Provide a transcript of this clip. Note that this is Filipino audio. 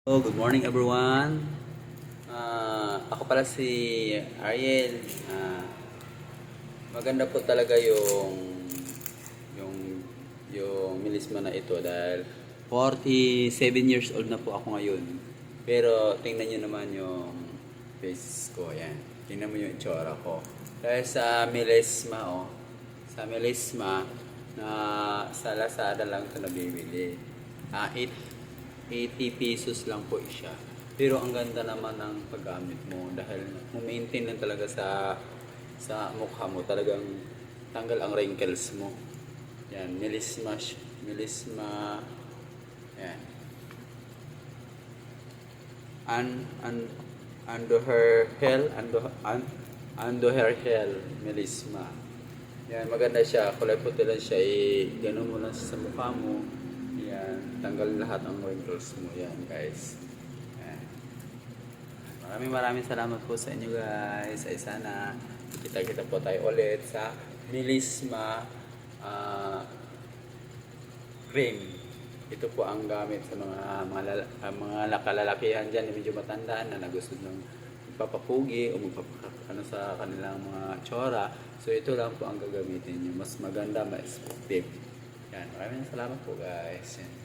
Good morning everyone. Ako pala si Ariel. Maganda po talaga yung yung melisma na ito dahil 47 years old na po ako ngayon. Pero tingnan niyo naman yung face ko, yan. Tingnan mo yung itsura ko. Dahil sa melisma, sa melisma na sa Lazada lang ito nabibili. 80 pesos lang po siya. Pero ang ganda naman ng paggamit mo dahil maintain lang talaga sa mukha mo. Talagang tanggal ang wrinkles mo. Yan, melisma. Yan. Ando her hell, ando her hell, melisma. Yan, maganda siya. Kulay puti lang siya. Gano'n mo lang sa mukha mo. Yan, tanggal lahat ang wrinkles mo. Yan, guys. Yan. Maraming salamat po sa inyo, guys. Ay sana kita-kita po tayo ulit sa melisma cream. Ito po ang gamit sa mga kalalakihan dyan na medyo matanda na gusto ng magpapapugi o magpapakano sa kanilang mga tsura. So ito lang po ang gagamitin nyo. Mas maganda, mas effective. Yan. Maraming salamat po, guys. Yan.